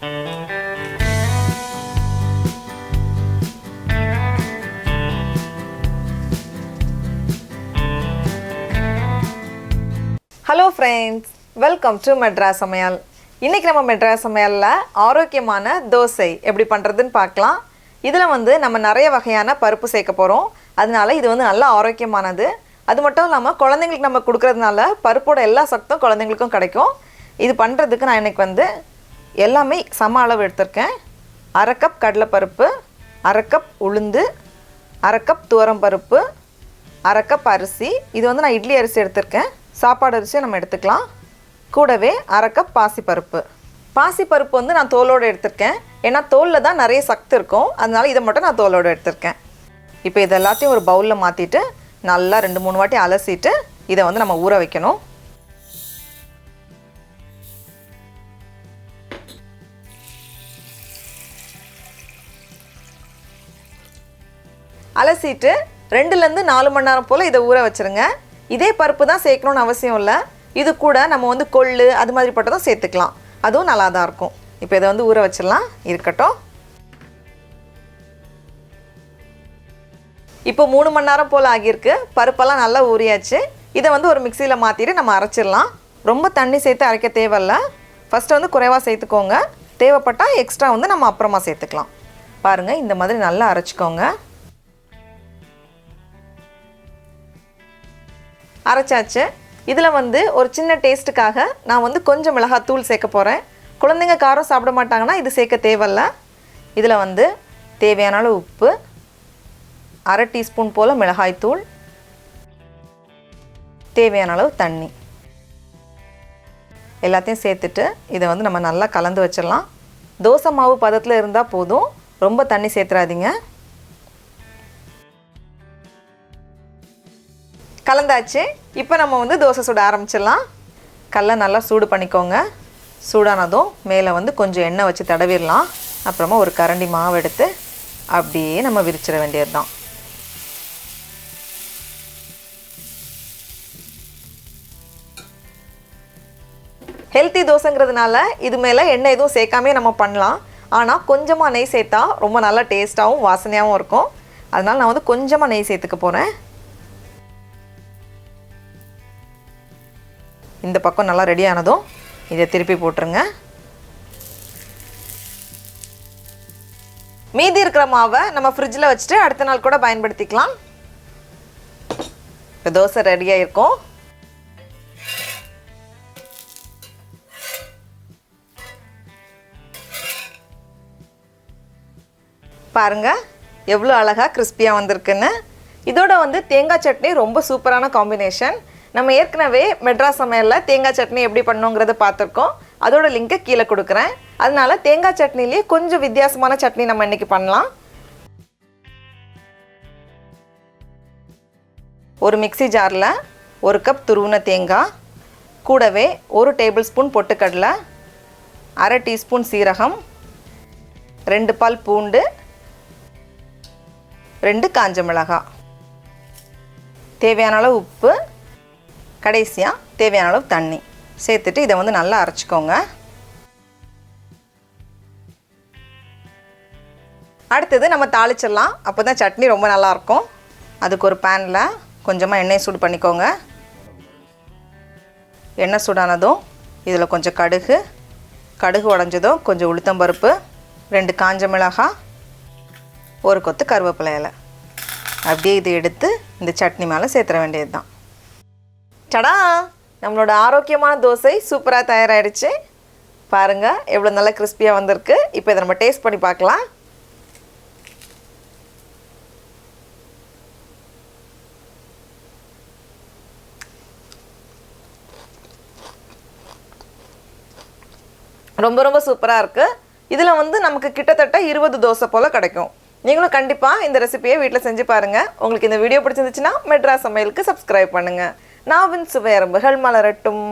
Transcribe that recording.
Hello friends, welcome to Madras சமையல். இன்றைக்கி நம்ம மெட்ராஸ் சமையலில் ஆரோக்கியமான தோசை எப்படி பண்ணுறதுன்னு பார்க்கலாம். இதில் வந்து நம்ம நிறைய வகையான பருப்பு சேர்க்க போகிறோம். அதனால இது வந்து நல்ல ஆரோக்கியமானது. அது மட்டும் இல்லாமல் குழந்தைங்களுக்கு நம்ம கொடுக்குறதுனால பருப்போட எல்லா சத்தும் குழந்தைங்களுக்கும் கிடைக்கும். இது பண்ணுறதுக்கு நான் இன்றைக்கி வந்து எல்லாமே சம அளவு எடுத்திருக்கேன். 1/2 கப் கடலைப்பருப்பு, 1/2 கப் உளுந்து, 1/2 கப் துவரம் பருப்பு, 1/2 கப் அரிசி. இது வந்து நான் இட்லி அரிசி எடுத்திருக்கேன். சாப்பாடு அரிசியை நம்ம எடுத்துக்கலாம். கூடவே 1/2 கப் பாசிப்பருப்பு. பாசிப்பருப்பு வந்து நான் தோலோடு எடுத்திருக்கேன். ஏன்னா தோலில் தான் நிறைய சத்து இருக்கும். அதனால இதை மட்டும் நான் தோலோடு எடுத்திருக்கேன். இப்போ இது எல்லாத்தையும் ஒரு பவுலில் மாற்றிட்டு நல்லா 2-3 வாட்டி அலசிட்டு இதை வந்து நம்ம ஊற வைக்கணும். அலசிட்டு 2-4 மணி நேரம் போல் இதை ஊற வச்சுருங்க. இதே பருப்பு தான் சேர்க்கணுன்னு அவசியம் இல்லை. இது கூட நம்ம வந்து கொள்ளு அது மாதிரி பட்டதும் சேர்த்துக்கலாம். அதுவும் நல்லா தான் இருக்கும். இப்போ இதை வந்து ஊற வச்சிடலாம், இருக்கட்டும். இப்போ 3 மணி நேரம் போல் ஆகியிருக்கு. பருப்பெல்லாம் நல்லா ஊறியாச்சு. இதை வந்து ஒரு மிக்சியில் மாற்றிட்டு நம்ம அரைச்சிடலாம். ரொம்ப தண்ணி சேர்த்து அரைக்க தேவையில்லை. ஃபஸ்ட்டு வந்து குறைவாக சேர்த்துக்கோங்க. தேவைப்பட்டால் எக்ஸ்ட்ரா வந்து நம்ம அப்புறமா சேர்த்துக்கலாம். பாருங்கள், இந்த மாதிரி நல்லா அரைச்சிக்கோங்க. அரைச்சாச்சு. இதில் வந்து ஒரு சின்ன டேஸ்ட்டுக்காக நான் வந்து கொஞ்சம் மிளகாத்தூள் சேர்க்க போகிறேன். குழந்தைங்க காரம் சாப்பிட மாட்டாங்கன்னா இது சேர்க்க தேவையில்லை. இதில் வந்து தேவையான அளவு உப்பு, 1/2 டீஸ்பூன் போல் மிளகாய்த்தூள், தேவையான அளவு தண்ணி எல்லாத்தையும் சேர்த்துட்டு இதை வந்து நம்ம நல்லா கலந்து வச்சிடலாம். தோசை மாவு பதத்தில் இருந்தால் போதும், ரொம்ப தண்ணி சேர்த்துறாதீங்க. கலந்தாச்சு. இப்போ நம்ம வந்து தோசை சுட ஆரம்பிச்சிடலாம். கல்லை நல்லா சூடு பண்ணிக்கோங்க. சூடானதும் மேலே வந்து கொஞ்சம் எண்ணெய் வச்சு தடவிடலாம். அப்புறமா ஒரு கரண்டி மாவு எடுத்து அப்படியே நம்ம விரிச்சிட வேண்டியது தான். ஹெல்த்தி தோசைங்கிறதுனால இது மேலே எண்ணெய் எதுவும் சேர்க்காமே நம்ம பண்ணலாம். ஆனால் கொஞ்சமாக நெய் சேர்த்தா ரொம்ப நல்லா டேஸ்ட்டாகவும் வாசனையாகவும் இருக்கும். அதனால் நான் வந்து கொஞ்சமாக நெய் சேர்த்துக்க போகிறேன். இந்த பக்கம் நல்லா ரெடி ஆனதும் இதை திருப்பி போட்டுருங்க. மீதி இருக்கிற மாவை நம்ம ஃப்ரிட்ஜில் வச்சுட்டு அடுத்த நாள் கூட பயன்படுத்திக்கலாம். இப்போ தோசை ரெடியாக இருக்கும். பாருங்கள் எவ்வளோ அழகாக கிறிஸ்பியாக வந்திருக்குன்னு. இதோட வந்து தேங்காய் சட்னி ரொம்ப சூப்பரான காம்பினேஷன். நம்ம ஏற்கனவே மெட்ராஸ் சமையலில் தேங்காய் சட்னி எப்படி பண்ணுங்கிறத பார்த்துருக்கோம். அதோட லிங்கை கீழே கொடுக்குறேன். அதனால தேங்காய் சட்னிலேயே கொஞ்சம் வித்தியாசமான சட்னி நம்ம இன்றைக்கி பண்ணலாம். ஒரு மிக்ஸி ஜாரில் 1 கப் துருவின தேங்காய், கூடவே 1 டேபிள் ஸ்பூன் பொட்டுக்கடலை, 1/2 டீஸ்பூன் சீரகம், 2 பல் பூண்டு, 2 காஞ்ச மிளகாய், தேவையான அளவு உப்பு, கடைசியாக தேவையான அளவு தண்ணி சேர்த்துட்டு இதை வந்து நல்லா அரைச்சிக்கோங்க. அடுத்தது நம்ம தாளிச்சிடலாம். அப்போ தான் சட்னி ரொம்ப நல்லாயிருக்கும். அதுக்கு ஒரு பேனில் கொஞ்சமாக எண்ணெய் சூடு பண்ணிக்கோங்க. எண்ணெய் சூடானதும் இதில் கொஞ்சம் கடுகு உடஞ்சதும் கொஞ்சம் உளுத்தம்பருப்பு, 2 காஞ்ச மிளகாய், 1 கொத்து கருவேப்பிலை இலை, அப்படியே இதை எடுத்து இந்த சட்னி மேலே சேர்த்துற வேண்டியது தான். சடா, நம்மளோட ஆரோக்கியமான தோசை சூப்பராக தயாராகிடுச்சு. பாருங்கள் எவ்வளோ நல்லா கிறிஸ்பியாக வந்திருக்கு. இப்போ இதை நம்ம டேஸ்ட் பண்ணி பார்க்கலாம். ரொம்ப ரொம்ப சூப்பராக இருக்குது. இதில் வந்து நமக்கு கிட்டத்தட்ட 20 தோசை போல் கிடைக்கும். நீங்களும் கண்டிப்பாக இந்த ரெசிபியை வீட்டில் செஞ்சு பாருங்கள். உங்களுக்கு இந்த வீடியோ பிடிச்சிருந்துச்சுன்னா மெட்ராஸ் சமையலுக்கு சப்ஸ்கிரைப் பண்ணுங்கள். நாவின் சுவையரம்புகள் மலரட்டும்.